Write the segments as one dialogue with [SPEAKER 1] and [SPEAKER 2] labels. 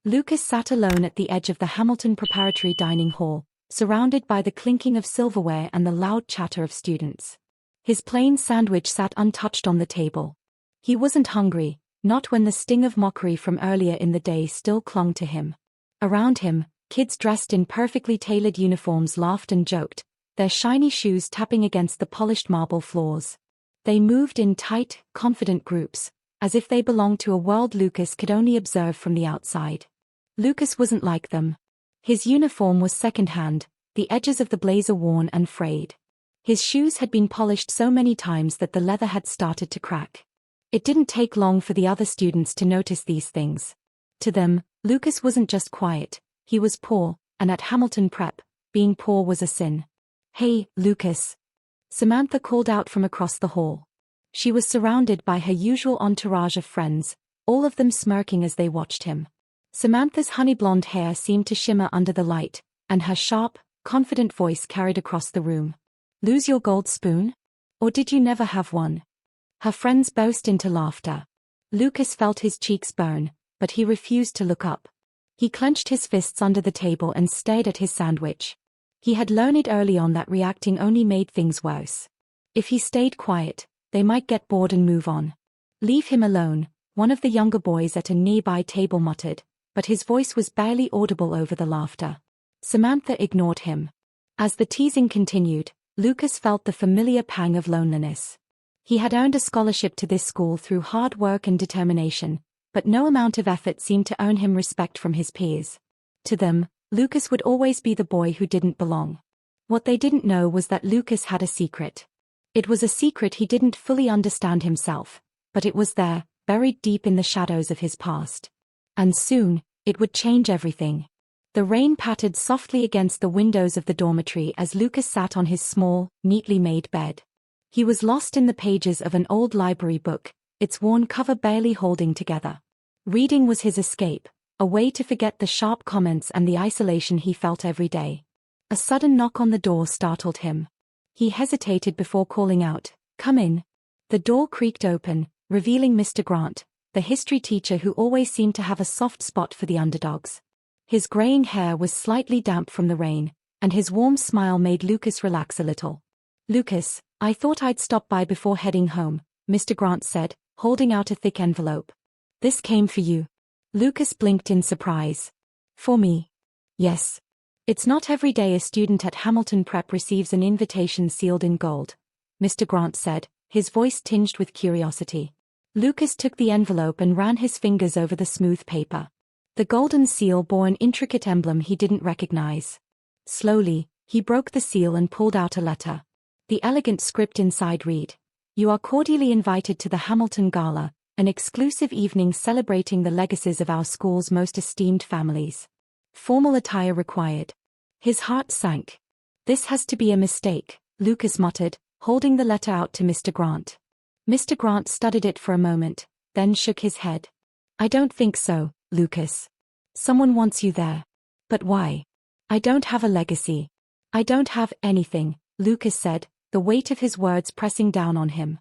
[SPEAKER 1] Lucas sat alone at the edge of the Hamilton Preparatory Dining Hall, surrounded by the clinking of silverware and the loud chatter of students. His plain sandwich sat untouched on the table. He wasn't hungry, not when the sting of mockery from earlier in the day still clung to him. Around him, kids dressed in perfectly tailored uniforms laughed and joked, their shiny shoes tapping against the polished marble floors. They moved in tight, confident groups, as if they belonged to a world Lucas could only observe from the outside. Lucas wasn't like them. His uniform was second-hand, the edges of the blazer worn and frayed. His shoes had been polished so many times that the leather had started to crack. It didn't take long for the other students to notice these things. To them, Lucas wasn't just quiet, he was poor, and at Hamilton Prep, being poor was a sin. "Hey, Lucas." Samantha called out from across the hall. She was surrounded by her usual entourage of friends, all of them smirking as they watched him. Samantha's honey-blonde hair seemed to shimmer under the light, and her sharp, confident voice carried across the room. "Lose your gold spoon? Or did you never have one?" Her friends burst into laughter. Lucas felt his cheeks burn, but he refused to look up. He clenched his fists under the table and stared at his sandwich. He had learned early on that reacting only made things worse. If he stayed quiet, they might get bored and move on. "Leave him alone," one of the younger boys at a nearby table muttered, but his voice was barely audible over the laughter. Samantha ignored him. As the teasing continued, Lucas felt the familiar pang of loneliness. He had earned a scholarship to this school through hard work and determination, but no amount of effort seemed to earn him respect from his peers. To them, Lucas would always be the boy who didn't belong. What they didn't know was that Lucas had a secret. It was a secret he didn't fully understand himself, but it was there, buried deep in the shadows of his past. And soon, it would change everything. The rain pattered softly against the windows of the dormitory as Lucas sat on his small, neatly made bed. He was lost in the pages of an old library book, its worn cover barely holding together. Reading was his escape, a way to forget the sharp comments and the isolation he felt every day. A sudden knock on the door startled him. He hesitated before calling out, "Come in." The door creaked open, revealing Mr. Grant, the history teacher who always seemed to have a soft spot for the underdogs. His graying hair was slightly damp from the rain, and his warm smile made Lucas relax a little. "Lucas, I thought I'd stop by before heading home," Mr. Grant said, holding out a thick envelope. "This came for you." Lucas blinked in surprise. "For me?" "Yes. It's not every day a student at Hamilton Prep receives an invitation sealed in gold," Mr. Grant said, his voice tinged with curiosity. Lucas took the envelope and ran his fingers over the smooth paper. The golden seal bore an intricate emblem he didn't recognize. Slowly, he broke the seal and pulled out a letter. The elegant script inside read, "You are cordially invited to the Hamilton Gala, an exclusive evening celebrating the legacies of our school's most esteemed families. Formal attire required." His heart sank. "This has to be a mistake," Lucas muttered, holding the letter out to Mr. Grant. Mr. Grant studied it for a moment, then shook his head. "I don't think so, Lucas. Someone wants you there." "But why?" "I don't have a legacy." "I don't have anything," Lucas said, the weight of his words pressing down on him.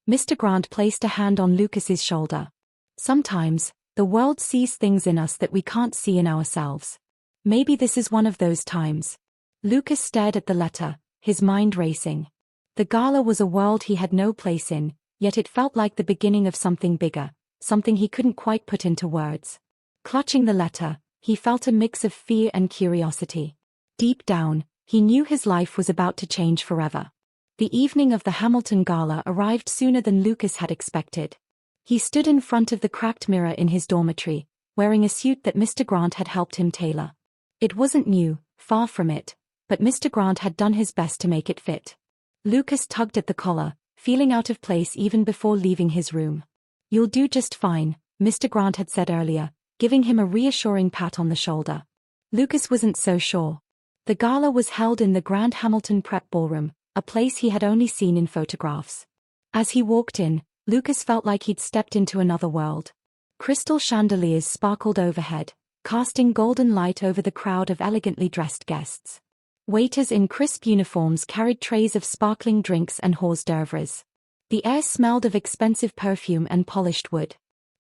[SPEAKER 1] Mr. Grant placed a hand on Lucas's shoulder. "Sometimes, the world sees things in us that we can't see in ourselves. Maybe this is one of those times." Lucas stared at the letter, his mind racing. The gala was a world he had no place in, yet it felt like the beginning of something bigger, something he couldn't quite put into words. Clutching the letter, he felt a mix of fear and curiosity. Deep down, he knew his life was about to change forever. The evening of the Hamilton Gala arrived sooner than Lucas had expected. He stood in front of the cracked mirror in his dormitory, wearing a suit that Mr. Grant had helped him tailor. It wasn't new, far from it, but Mr. Grant had done his best to make it fit. Lucas tugged at the collar, feeling out of place even before leaving his room. "You'll do just fine," Mr. Grant had said earlier, giving him a reassuring pat on the shoulder. Lucas wasn't so sure. The gala was held in the Grand Hamilton Prep Ballroom, a place he had only seen in photographs. As he walked in, Lucas felt like he'd stepped into another world. Crystal chandeliers sparkled overhead, casting golden light over the crowd of elegantly dressed guests. Waiters in crisp uniforms carried trays of sparkling drinks and hors d'oeuvres. The air smelled of expensive perfume and polished wood.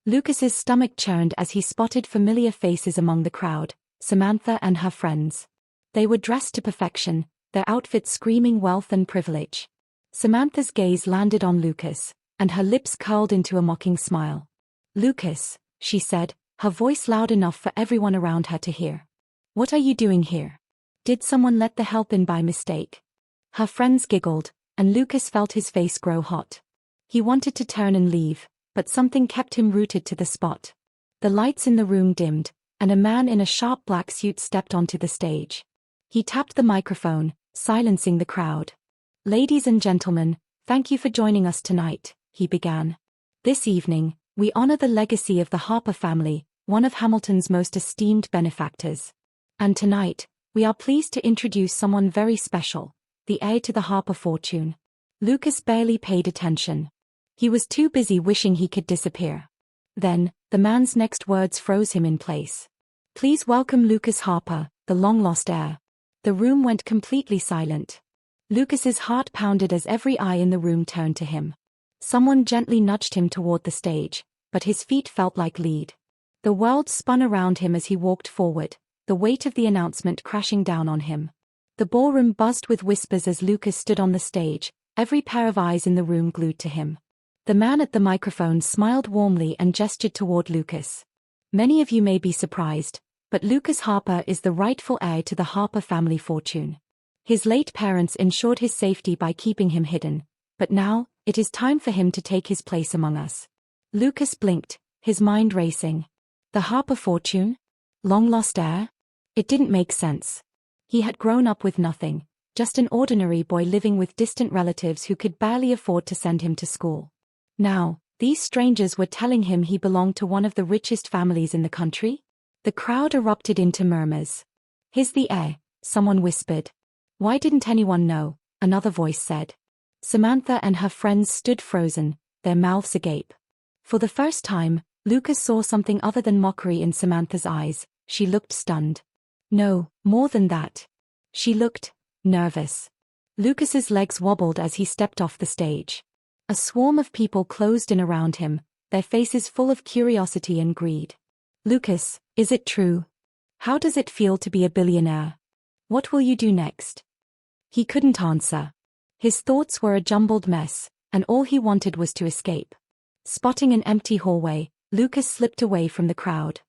[SPEAKER 1] Lucas's stomach churned as he spotted familiar faces among the crowd, Samantha and her friends. They were dressed to perfection, their outfits screaming wealth and privilege. Samantha's gaze landed on Lucas, and her lips curled into a mocking smile. "Lucas," she said, her voice loud enough for everyone around her to hear. "What are you doing here? Did someone let the help in by mistake?" Her friends giggled, and Lucas felt his face grow hot. He wanted to turn and leave, but something kept him rooted to the spot. The lights in the room dimmed, and a man in a sharp black suit stepped onto the stage. He tapped the microphone, silencing the crowd. "Ladies and gentlemen, thank you for joining us tonight," he began. "This evening, we honor the legacy of the Harper family, one of Hamilton's most esteemed benefactors. And tonight, we are pleased to introduce someone very special, the heir to the Harper fortune." Lucas barely paid attention. He was too busy wishing he could disappear. Then, the man's next words froze him in place. "Please welcome Lucas Harper, the long-lost heir." The room went completely silent. Lucas's heart pounded as every eye in the room turned to him. Someone gently nudged him toward the stage, but his feet felt like lead. The world spun around him as he walked forward, the weight of the announcement crashing down on him. The ballroom buzzed with whispers as Lucas stood on the stage, every pair of eyes in the room glued to him. The man at the microphone smiled warmly and gestured toward Lucas. "Many of you may be surprised, but Lucas Harper is the rightful heir to the Harper family fortune. His late parents ensured his safety by keeping him hidden, but now, it is time for him to take his place among us." Lucas blinked, his mind racing. The Harper fortune? Long-lost heir? It didn't make sense. He had grown up with nothing, just an ordinary boy living with distant relatives who could barely afford to send him to school. Now, these strangers were telling him he belonged to one of the richest families in the country? The crowd erupted into murmurs. "He's the heir," someone whispered. "Why didn't anyone know?" another voice said. Samantha and her friends stood frozen, their mouths agape. For the first time, Lucas saw something other than mockery in Samantha's eyes. She looked stunned. No, more than that. She looked nervous. Lucas's legs wobbled as he stepped off the stage. A swarm of people closed in around him, their faces full of curiosity and greed. "Lucas, is it true? How does it feel to be a billionaire? What will you do next?" He couldn't answer. His thoughts were a jumbled mess, and all he wanted was to escape. Spotting an empty hallway, Lucas slipped away from the crowd.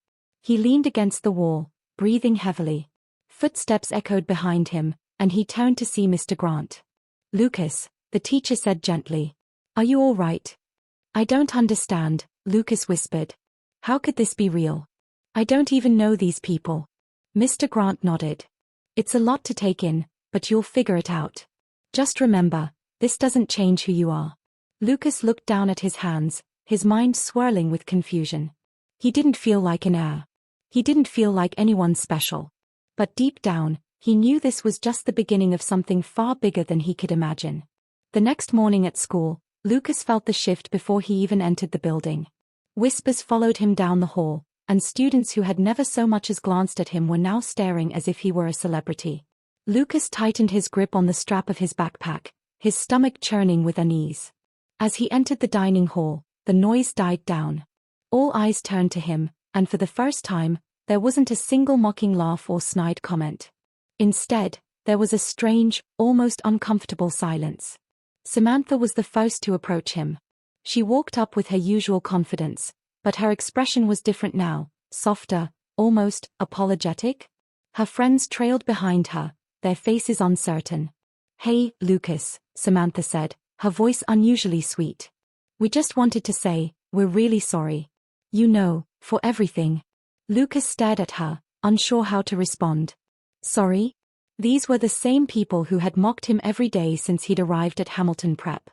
[SPEAKER 1] He leaned against the wall, breathing heavily. Footsteps echoed behind him, and he turned to see Mr. Grant. "Lucas," the teacher said gently. "Are you all right?" "I don't understand," Lucas whispered. "How could this be real? I don't even know these people." Mr. Grant nodded. "It's a lot to take in, but you'll figure it out. Just remember, this doesn't change who you are." Lucas looked down at his hands, his mind swirling with confusion. He didn't feel like an heir. He didn't feel like anyone special. But deep down, he knew this was just the beginning of something far bigger than he could imagine. The next morning at school, Lucas felt the shift before he even entered the building. Whispers followed him down the hall, and students who had never so much as glanced at him were now staring as if he were a celebrity. Lucas tightened his grip on the strap of his backpack, his stomach churning with unease. As he entered the dining hall, the noise died down. All eyes turned to him, and for the first time, there wasn't a single mocking laugh or snide comment. Instead, there was a strange, almost uncomfortable silence. Samantha was the first to approach him. She walked up with her usual confidence, but her expression was different now, softer, almost apologetic. Her friends trailed behind her, their faces uncertain. "Hey, Lucas," Samantha said, her voice unusually sweet. "We just wanted to say, we're really sorry. You know, for everything." Lucas stared at her, unsure how to respond. Sorry? These were the same people who had mocked him every day since he'd arrived at Hamilton Prep.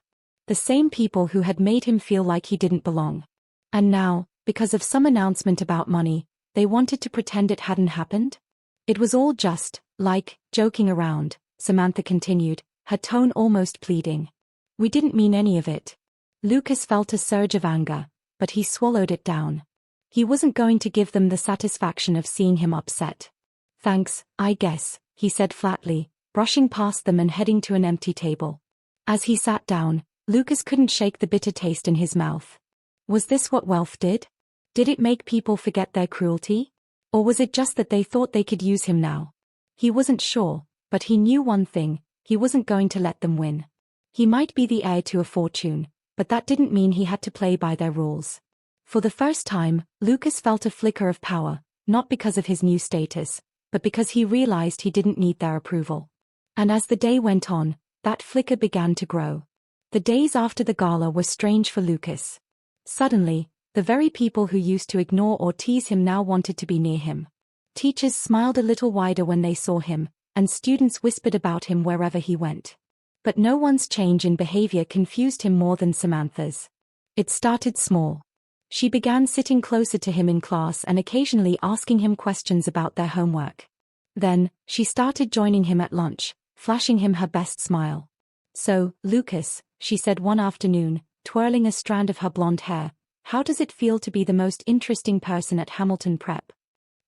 [SPEAKER 1] The same people who had made him feel like he didn't belong. And now, because of some announcement about money, they wanted to pretend it hadn't happened? It was all just, like, joking around, Samantha continued, her tone almost pleading. "We didn't mean any of it." Lucas felt a surge of anger, but he swallowed it down. He wasn't going to give them the satisfaction of seeing him upset. "Thanks, I guess," he said flatly, brushing past them and heading to an empty table. As he sat down, Lucas couldn't shake the bitter taste in his mouth. Was this what wealth did? Did it make people forget their cruelty? Or was it just that they thought they could use him now? He wasn't sure, but he knew one thing: he wasn't going to let them win. He might be the heir to a fortune, but that didn't mean he had to play by their rules. For the first time, Lucas felt a flicker of power, not because of his new status, but because he realized he didn't need their approval. And as the day went on, that flicker began to grow. The days after the gala were strange for Lucas. Suddenly, the very people who used to ignore or tease him now wanted to be near him. Teachers smiled a little wider when they saw him, and students whispered about him wherever he went. But no one's change in behavior confused him more than Samantha's. It started small. She began sitting closer to him in class and occasionally asking him questions about their homework. Then, she started joining him at lunch, flashing him her best smile. "So, Lucas," she said one afternoon, twirling a strand of her blonde hair, "how does it feel to be the most interesting person at Hamilton Prep?"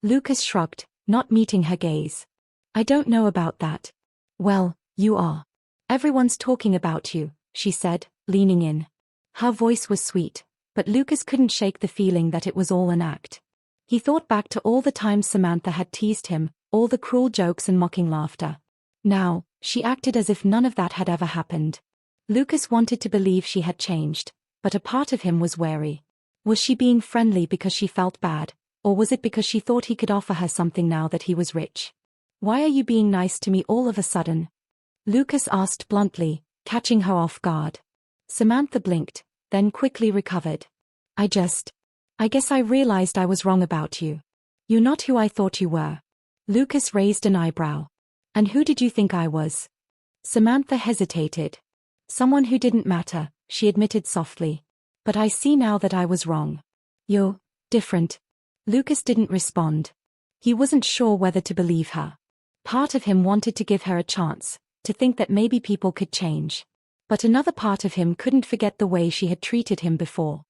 [SPEAKER 1] Lucas shrugged, not meeting her gaze. "I don't know about that." "Well, you are. Everyone's talking about you," she said, leaning in. Her voice was sweet, but Lucas couldn't shake the feeling that it was all an act. He thought back to all the times Samantha had teased him, all the cruel jokes and mocking laughter. Now, she acted as if none of that had ever happened. Lucas wanted to believe she had changed, but a part of him was wary. Was she being friendly because she felt bad, or was it because she thought he could offer her something now that he was rich? "Why are you being nice to me all of a sudden?" Lucas asked bluntly, catching her off guard. Samantha blinked, then quickly recovered. I guess I realized I was wrong about you. You're not who I thought you were." Lucas raised an eyebrow. "And who did you think I was?" Samantha hesitated. "Someone who didn't matter," she admitted softly. "But I see now that I was wrong. You're different." Lucas didn't respond. He wasn't sure whether to believe her. Part of him wanted to give her a chance, to think that maybe people could change. But another part of him couldn't forget the way she had treated him before.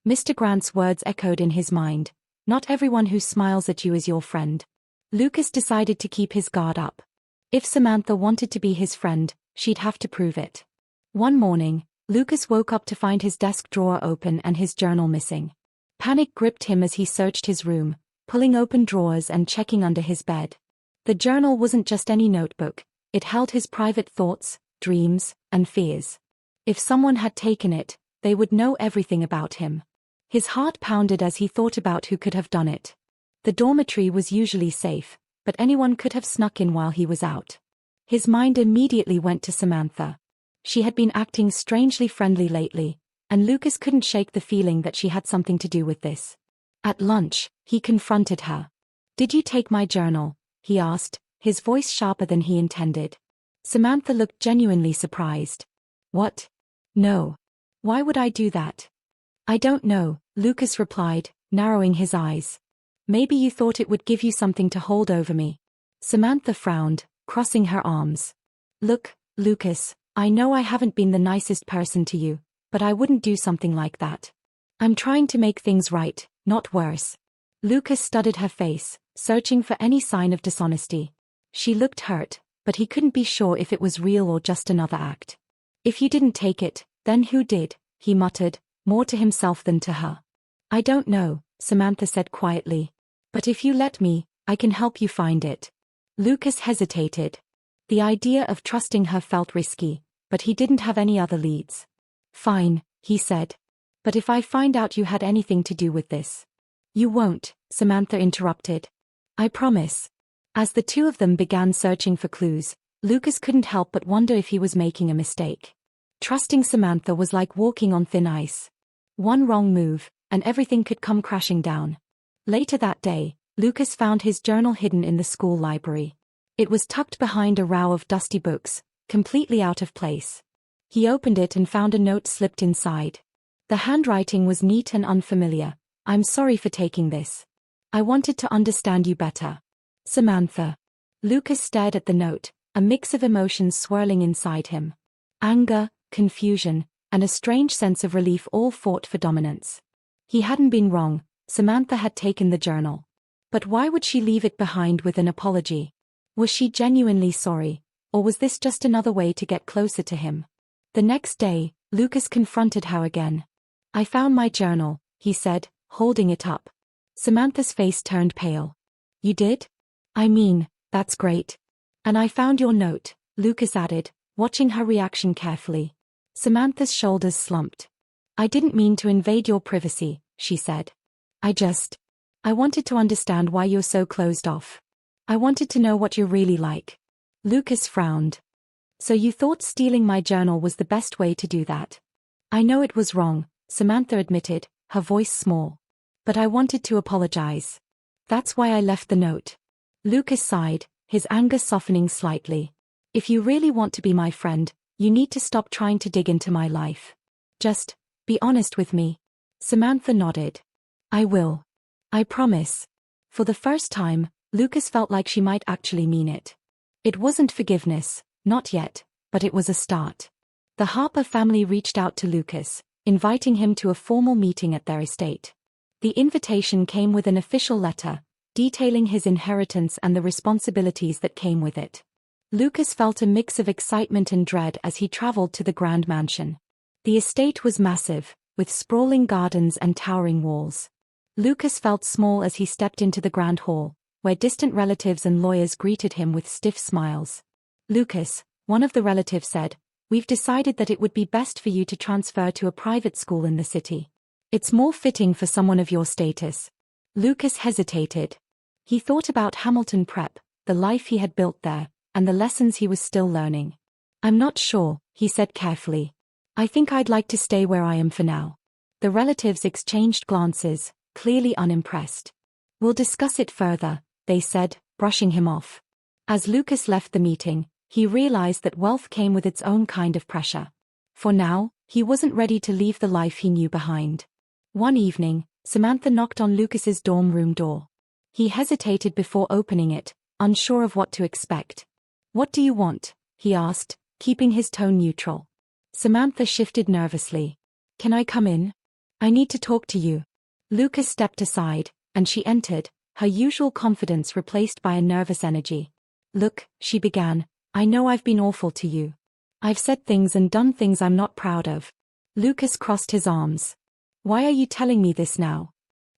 [SPEAKER 1] Mr. Grant's words echoed in his mind: "Not everyone who smiles at you is your friend." Lucas decided to keep his guard up. If Samantha wanted to be his friend, she'd have to prove it. One morning, Lucas woke up to find his desk drawer open and his journal missing. Panic gripped him as he searched his room, pulling open drawers and checking under his bed. The journal wasn't just any notebook. It held his private thoughts, dreams, and fears. If someone had taken it, they would know everything about him. His heart pounded as he thought about who could have done it. The dormitory was usually safe, but anyone could have snuck in while he was out. His mind immediately went to Samantha. She had been acting strangely friendly lately, and Lucas couldn't shake the feeling that she had something to do with this. At lunch, he confronted her. "Did you take my journal?" he asked, his voice sharper than he intended. Samantha looked genuinely surprised. "What? No. Why would I do that?" "I don't know," Lucas replied, narrowing his eyes. "Maybe you thought it would give you something to hold over me." Samantha frowned, crossing her arms. "Look, Lucas, I know I haven't been the nicest person to you, but I wouldn't do something like that. I'm trying to make things right, not worse." Lucas studied her face, searching for any sign of dishonesty. She looked hurt, but he couldn't be sure if it was real or just another act. "If you didn't take it, then who did?" he muttered, more to himself than to her. "I don't know," Samantha said quietly. "But if you let me, I can help you find it." Lucas hesitated. The idea of trusting her felt risky, but he didn't have any other leads. "Fine," he said. "But if I find out you had anything to do with this?" "You won't," Samantha interrupted. "I promise." As the two of them began searching for clues, Lucas couldn't help but wonder if he was making a mistake. Trusting Samantha was like walking on thin ice. One wrong move, and everything could come crashing down. Later that day, Lucas found his journal hidden in the school library. It was tucked behind a row of dusty books, completely out of place. He opened it and found a note slipped inside. The handwriting was neat and unfamiliar. "I'm sorry for taking this. I wanted to understand you better. Samantha." Lucas stared at the note, a mix of emotions swirling inside him. Anger, confusion, and a strange sense of relief all fought for dominance. He hadn't been wrong, Samantha had taken the journal. But why would she leave it behind with an apology? Was she genuinely sorry, or was this just another way to get closer to him? The next day, Lucas confronted her again. "I found my journal," he said, holding it up. Samantha's face turned pale. You did? I mean, that's great. And I found your note, Lucas added, watching her reaction carefully. Samantha's shoulders slumped. I didn't mean to invade your privacy, she said. I wanted to understand why you're so closed off. I wanted to know what you're really like. Lucas frowned. So you thought stealing my journal was the best way to do that? I know it was wrong, Samantha admitted, her voice small. But I wanted to apologize. That's why I left the note. Lucas sighed, his anger softening slightly. If you really want to be my friend, you need to stop trying to dig into my life. Just be honest with me. Samantha nodded. I will. I promise. For the first time, Lucas felt like she might actually mean it. It wasn't forgiveness, not yet, but it was a start. The Harper family reached out to Lucas, inviting him to a formal meeting at their estate. The invitation came with an official letter, detailing his inheritance and the responsibilities that came with it. Lucas felt a mix of excitement and dread as he traveled to the grand mansion. The estate was massive, with sprawling gardens and towering walls. Lucas felt small as he stepped into the grand hall, where distant relatives and lawyers greeted him with stiff smiles. Lucas, one of the relatives said, we've decided that it would be best for you to transfer to a private school in the city. It's more fitting for someone of your status. Lucas hesitated. He thought about Hamilton Prep, the life he had built there, and the lessons he was still learning. I'm not sure, he said carefully. I think I'd like to stay where I am for now. The relatives exchanged glances, clearly unimpressed. We'll discuss it further, they said, brushing him off. As Lucas left the meeting, he realized that wealth came with its own kind of pressure. For now, he wasn't ready to leave the life he knew behind. One evening, Samantha knocked on Lucas's dorm room door. He hesitated before opening it, unsure of what to expect. What do you want? He asked, keeping his tone neutral. Samantha shifted nervously. Can I come in? I need to talk to you. Lucas stepped aside, and she entered, her usual confidence replaced by a nervous energy. Look, she began, I know I've been awful to you. I've said things and done things I'm not proud of. Lucas crossed his arms. Why are you telling me this now?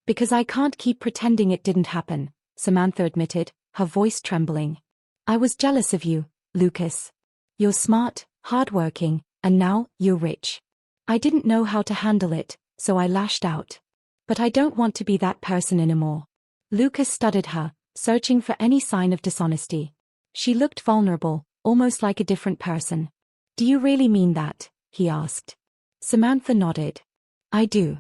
[SPEAKER 1] Because I can't keep pretending it didn't happen, Samantha admitted, her voice trembling. I was jealous of you, Lucas. You're smart, hardworking, and now, you're rich. I didn't know how to handle it, so I lashed out. But I don't want to be that person anymore. Lucas studied her, searching for any sign of dishonesty. She looked vulnerable, almost like a different person. Do you really mean that? He asked. Samantha nodded. I do.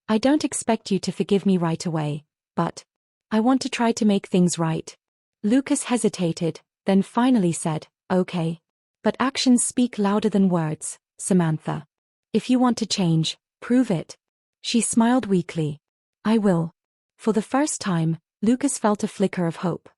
[SPEAKER 1] I don't expect you to forgive me right away, but I want to try to make things right. Lucas hesitated, then finally said, okay. But actions speak louder than words, Samantha. If you want to change, prove it. She smiled weakly. I will. For the first time, Lucas felt a flicker of hope.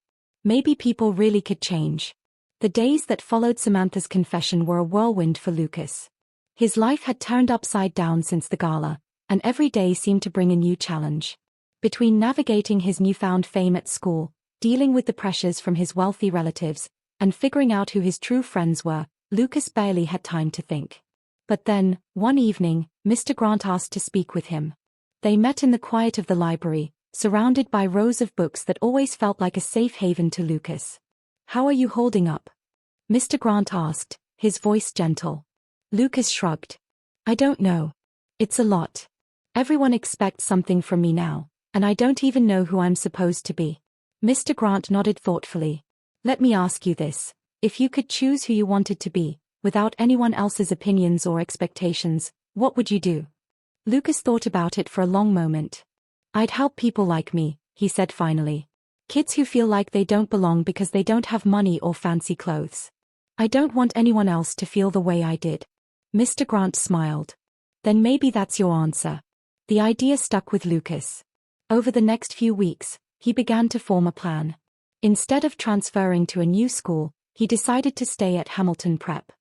[SPEAKER 1] Maybe people really could change. The days that followed Samantha's confession were a whirlwind for Lucas. His life had turned upside down since the gala, and every day seemed to bring a new challenge. Between navigating his newfound fame at school, dealing with the pressures from his wealthy relatives, and figuring out who his true friends were, Lucas barely had time to think. But then, one evening, Mr. Grant asked to speak with him. They met in the quiet of the library, surrounded by rows of books that always felt like a safe haven to Lucas. How are you holding up? Mr. Grant asked, his voice gentle. Lucas shrugged. I don't know. It's a lot. Everyone expects something from me now, and I don't even know who I'm supposed to be. Mr. Grant nodded thoughtfully. Let me ask you this. If you could choose who you wanted to be, without anyone else's opinions or expectations, what would you do? Lucas thought about it for a long moment. I'd help people like me, he said finally. Kids who feel like they don't belong because they don't have money or fancy clothes. I don't want anyone else to feel the way I did. Mr. Grant smiled. Then maybe that's your answer. The idea stuck with Lucas. Over the next few weeks, he began to form a plan. Instead of transferring to a new school, he decided to stay at Hamilton Prep.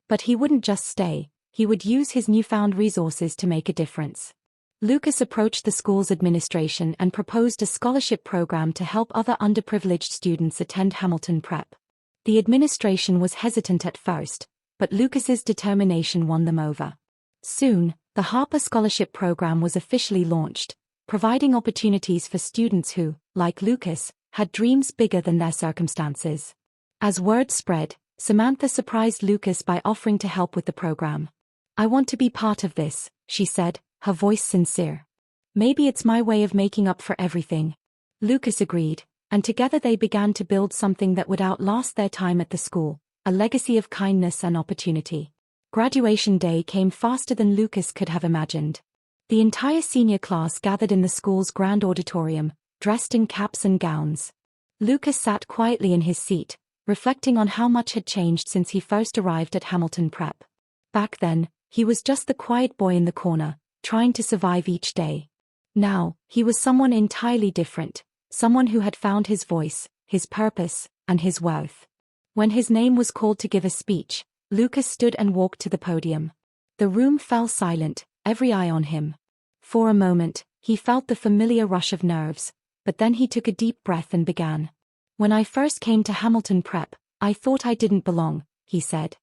[SPEAKER 1] But he wouldn't just stay, he would use his newfound resources to make a difference. Lucas approached the school's administration and proposed a scholarship program to help other underprivileged students attend Hamilton Prep. The administration was hesitant at first, but Lucas's determination won them over. Soon, the Harper Scholarship Program was officially launched, providing opportunities for students who, like Lucas, had dreams bigger than their circumstances. As word spread, Samantha surprised Lucas by offering to help with the program. "I want to be part of this," she said, her voice sincere. "Maybe it's my way of making up for everything." Lucas agreed, and together they began to build something that would outlast their time at the school, a legacy of kindness and opportunity. Graduation day came faster than Lucas could have imagined. The entire senior class gathered in the school's grand auditorium, dressed in caps and gowns. Lucas sat quietly in his seat, reflecting on how much had changed since he first arrived at Hamilton Prep. Back then, he was just the quiet boy in the corner, trying to survive each day. Now, he was someone entirely different, someone who had found his voice, his purpose, and his worth. When his name was called to give a speech, Lucas stood and walked to the podium. The room fell silent, every eye on him. For a moment, he felt the familiar rush of nerves, but then he took a deep breath and began. "When I first came to Hamilton Prep, I thought I didn't belong," he said.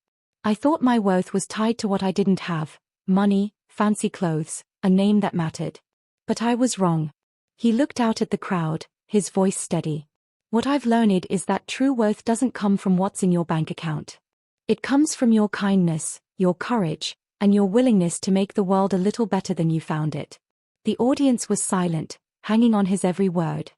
[SPEAKER 1] "I thought my worth was tied to what I didn't have: money, fancy clothes, a name that mattered. But I was wrong." He looked out at the crowd, his voice steady. "What I've learned is that true worth doesn't come from what's in your bank account. It comes from your kindness, your courage, and your willingness to make the world a little better than you found it." The audience was silent, hanging on his every word.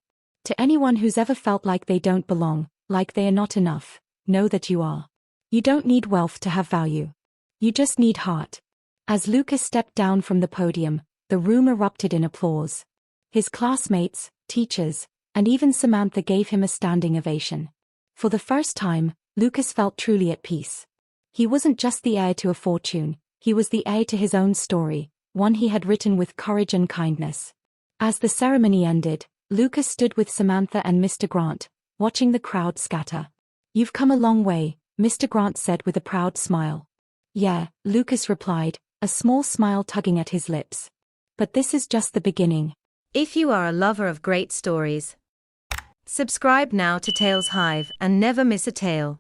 [SPEAKER 1] To anyone who's ever felt like they don't belong, like they are not enough, know that you are. You don't need wealth to have value. You just need heart. As Lucas stepped down from the podium, the room erupted in applause. His classmates, teachers, and even Samantha gave him a standing ovation. For the first time, Lucas felt truly at peace. He wasn't just the heir to a fortune, he was the heir to his own story, one he had written with courage and kindness. As the ceremony ended, Lucas stood with Samantha and Mr. Grant, watching the crowd scatter. "You've come a long way," Mr. Grant said with a proud smile. "Yeah," Lucas replied, a small smile tugging at his lips. "But this is just the beginning."
[SPEAKER 2] If you are a lover of great stories, subscribe now to TalesHive and never miss a tale.